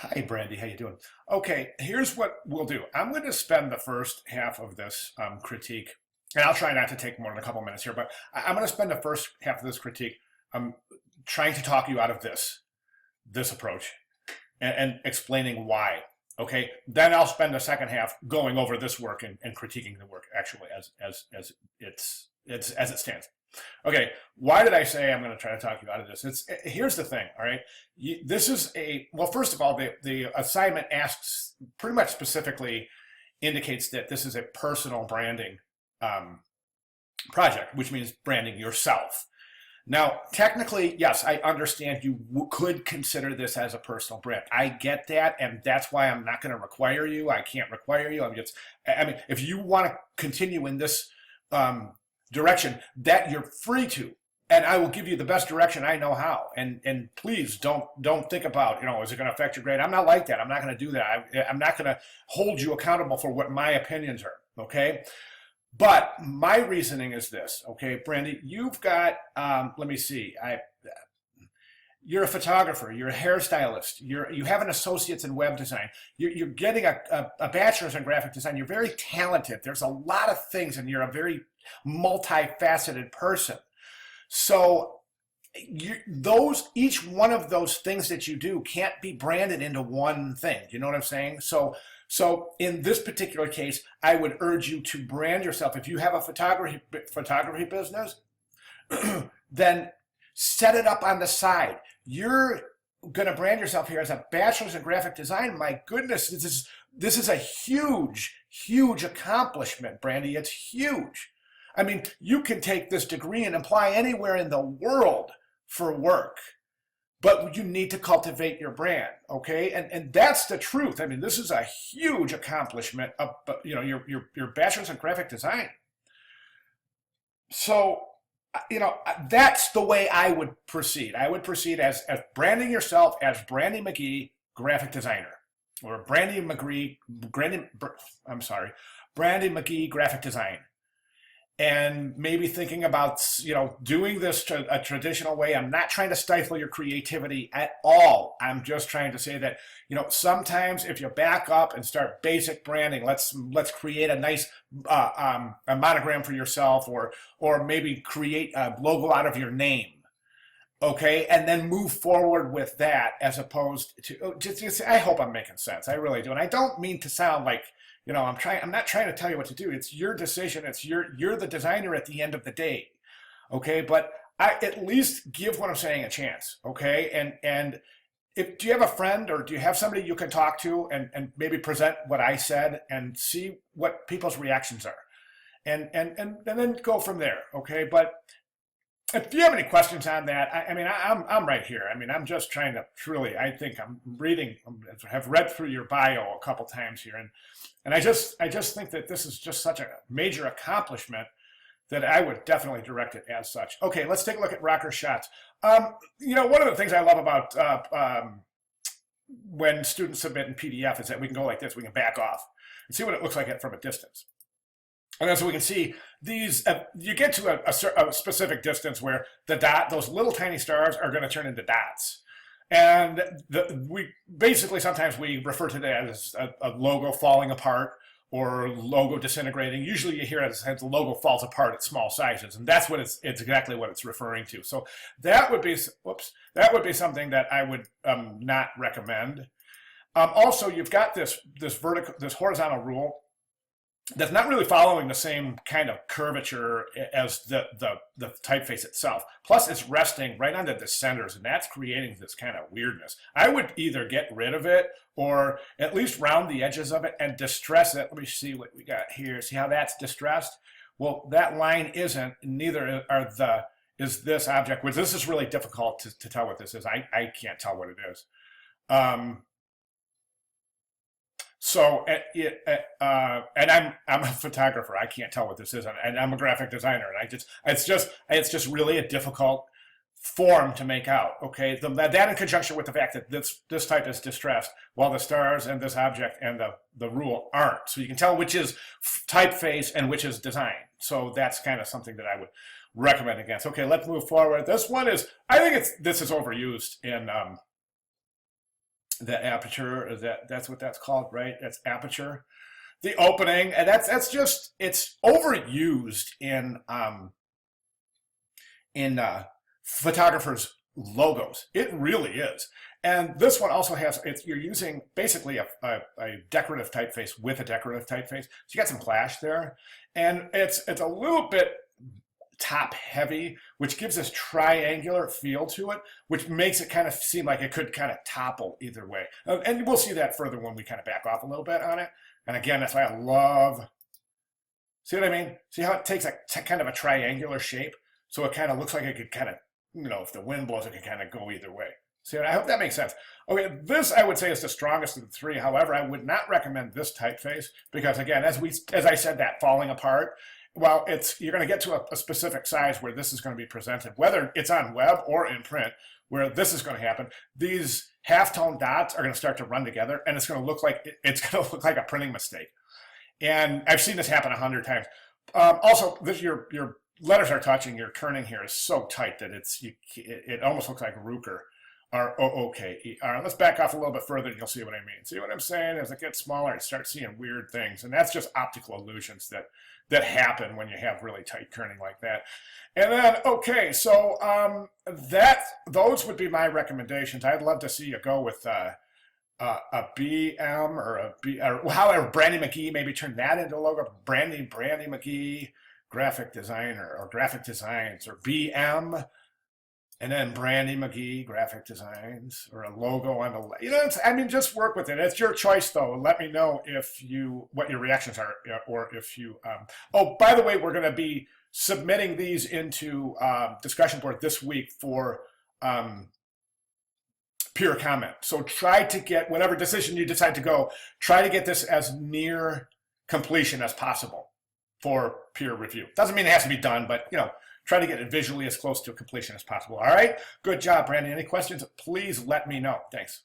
Hi, Brandy. How you doing? Okay, here's what we'll do. I'm going to spend the first half of this critique, and I'll try not to take more than a couple minutes here, but I'm going to spend the first half of this critique um, trying to talk you out of this approach and explaining why. Okay, then I'll spend the second half going over this work and critiquing the work actually as it's as it stands. Okay, why did I say I'm going to try to talk you out of this? Here's the thing, all right? This is well, first of all, the assignment asks pretty much specifically indicates that this is a personal branding um, project, which means branding yourself. Now, technically, yes, I understand you could consider this as a personal brand. I get that, and that's why I'm not going to require you. I can't require you. I mean, if you want to continue in this direction, that you're free to, and I will give you the best direction I know how. And please don't think about, is it going to affect your grade? I'm not like that. I'm not going to do that. I'm not going to hold you accountable for what my opinions are. Okay. But my reasoning is this, okay, Brandy, you've got, let me see, you're a photographer, you're a hairstylist, you have an associate's in web design, you're getting a bachelor's in graphic design, you're very talented, there's a lot of things, and you're a very multifaceted person. So each one of those things that you do can't be branded into one thing. You know what I'm saying? So in this particular case, I would urge you to brand yourself. If you have a photography business, then set it up on the side. You're going to brand yourself here as a bachelor's in graphic design. My goodness, this is a huge accomplishment, Brandy. It's huge. I mean, you can take this degree and apply anywhere in the world for work, but you need to cultivate your brand, okay? And that's the truth. I mean, this is a huge accomplishment of, your bachelor's in graphic design. So, that's the way I would proceed. I would proceed as branding yourself as Brandy McGee, graphic designer, or Brandy McGee, Brandy McGee, graphic design. And maybe thinking about, doing this a traditional way. I'm not trying to stifle your creativity at all. I'm just trying to say that, sometimes if you back up and start basic branding, let's create a nice a monogram for yourself, or maybe create a logo out of your name. Okay, and then move forward with that, as opposed to I hope I'm making sense. I really do, and I don't mean to sound like, I'm not trying to tell you what to do. It's your decision. You're the designer at the end of the day. Okay, but I at least give what I'm saying a chance. Okay, and do you have a friend, or do you have somebody you can talk to and maybe present what I said and see what people's reactions are, and then go from there. Okay, but if you have any questions on that, I'm right here. I mean, I'm just trying to truly. I think have read through your bio a couple times here, and I just think that this is just such a major accomplishment that I would definitely direct it as such. Okay, let's take a look at rocker shots. One of the things I love about when students submit in PDF is that we can go like this. We can back off and see what it looks like from a distance. And then so we can see these, you get to a specific distance where those little tiny stars are going to turn into dots. And we basically, sometimes we refer to that as a logo falling apart or logo disintegrating. Usually you hear it as the logo falls apart at small sizes, and that's what it's exactly what it's referring to. So that would be, something that I would not recommend. Also, you've got this horizontal rule that's not really following the same kind of curvature as the typeface itself. Plus, it's resting right on the centers, and that's creating this kind of weirdness. I would either get rid of it or at least round the edges of it and distress it. Let me see what we got here. See how that's distressed? Well, that line isn't. Neither is this object, which this is really difficult to tell what this is. I can't tell what it is. So, and I'm a photographer. I can't tell what this is, and I'm a graphic designer, and it's just really a difficult form to make out. Okay, that in conjunction with the fact that this type is distressed, while the stars and this object and the rule aren't. So you can tell which is typeface and which is design. So that's kind of something that I would recommend against. Okay, let's move forward. This one is, I think this is overused The aperture, that's what that's called, right? That's aperture. The opening, and that's just, it's overused in photographers' logos. It really is. And this one also has, you're using basically a decorative typeface with a decorative typeface. So you got some clash there. And it's a little bit top heavy, which gives this triangular feel to it, which makes it kind of seem like it could kind of topple either way. And we'll see that further when we kind of back off a little bit on it. And again, that's why I love, see what I mean? See how it takes a kind of a triangular shape? So it kind of looks like it could kind of, if the wind blows, it could kind of go either way. See, I hope that makes sense. Okay, this I would say is the strongest of the three. However, I would not recommend this typeface because, again, as I said, that falling apart, well, you're going to get to a specific size where this is going to be presented, whether it's on web or in print, where this is going to happen. These halftone dots are going to start to run together, and it's going to look like a printing mistake. And I've seen this happen 100 times. Also, your letters are touching. Your kerning here is so tight that it almost looks like Ruker. R-O-O-K-E. All right, let's back off a little bit further and you'll see what I mean. See what I'm saying? As it gets smaller, it starts seeing weird things. And that's just optical illusions that happen when you have really tight kerning like that. And then, okay, so those would be my recommendations. I'd love to see you go with a BM or a B, or however, Brandy McGee, maybe turn that into a logo. Brandy McGee, graphic designer or graphic designs, or BM. And then Brandy McGee, graphic designs, or a logo on the, just work with it. It's your choice, though. Let me know what your reactions are, or if you, oh, by the way, we're going to be submitting these into discussion board this week for peer comment. So try to get, whatever decision you decide to go, try to get this as near completion as possible for peer review. Doesn't mean it has to be done, but, try to get it visually as close to completion as possible. All right? Good job, Brandon. Any questions? Please let me know. Thanks.